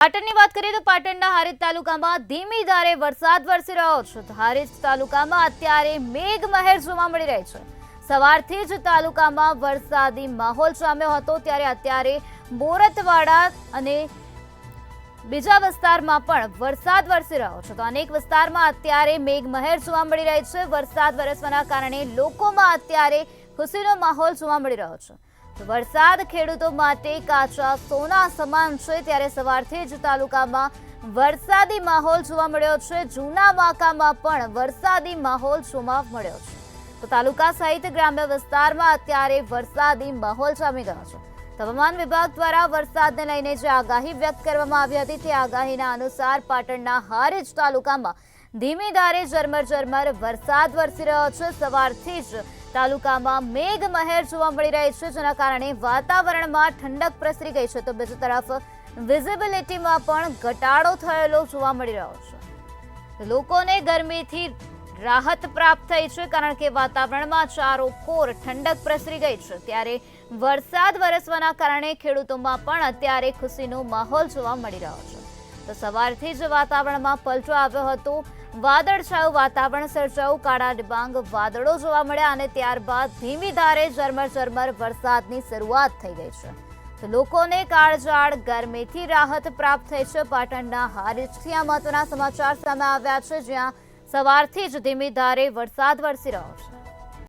પાટણની વાત કરીએ તો પાટણના હારીજ તાલુકામાં ધીમી ધારે વરસાદ વરસી રહ્યો છે. હારીજ તાલુકામાં અત્યારે મેઘમહેર જોવા મળી રહી છે. સવારથી જ તાલુકામાં વરસાદી માહોલ જામ્યો હતો, ત્યારે અત્યારે બોરતવાડા અને બીજા વિસ્તારમાં પણ વરસાદ વરસી રહ્યો છે. તો અનેક વિસ્તારમાં અત્યારે મેઘમહેર જોવા મળી રહી છે. વરસાદ વરસવાના કારણે લોકોમાં અત્યારે ખુશીનો માહોલ જોવા મળી રહ્યો છે. વરસાદ ખેડૂતો માટે કાચા સોના સમાન છે, ત્યારે સવારથી જ તાલુકામાં વરસાદી માહોલ જોવા મળ્યો છે. જૂના વાંકામાં પણ વરસાદી માહોલ જોવા મળ્યો છે. તો તાલુકા સહિત ગ્રામ્ય વિસ્તારમાં અત્યારે વરસાદી માહોલ જામી ગયો છે. હવામાન વિભાગ દ્વારા વરસાદને લઈને જે આગાહી વ્યક્ત કરવામાં આવી હતી, તે આગાહીના અનુસાર પાટણના હારીજ તાલુકામાં ધીમી ધારે ઝરમર વરસાદ વરસી રહ્યો છે. સવારથી જ તાલુકામાં મેઘમહેર જોવા મળી રહી છે, જેના કારણે વાતાવરણમાં ઠંડક પ્રસરી ગઈ છે. તો બીજી તરફ વિઝિબિલિટીમાં પણ ઘટાડો થયેલો જોવા મળી રહ્યો છે. લોકોને ગરમીથી રાહત પ્રાપ્ત થઈ છે, કારણ કે વાતાવરણમાં ચારોકોર ઠંડક પ્રસરી ગઈ છે. ત્યારે વરસાદ વરસવાના કારણે ખેડૂતોમાં પણ અત્યારે ખુશીનો માહોલ જોવા મળી રહ્યો છે. તો સવારથી જ વાતાવરણમાં પલટો આવ્યો હતો. વાદળછાયું વાતાવરણ સર્જાયું, કાળા ડિબાંગ વાદળો જોવા મળ્યા અને ત્યારબાદ ધીમી ધારે ઝરમર વરસાદની શરૂઆત થઈ ગઈ છે. તો લોકોને કાળઝાળ ગરમીથી રાહત પ્રાપ્ત થઈ છે. પાટણના હારીજથી આ મહત્વના સમાચાર સામે આવ્યા છે, જ્યાં સવારથી જ ધીમી ધારે વરસાદ વરસી રહ્યો છે.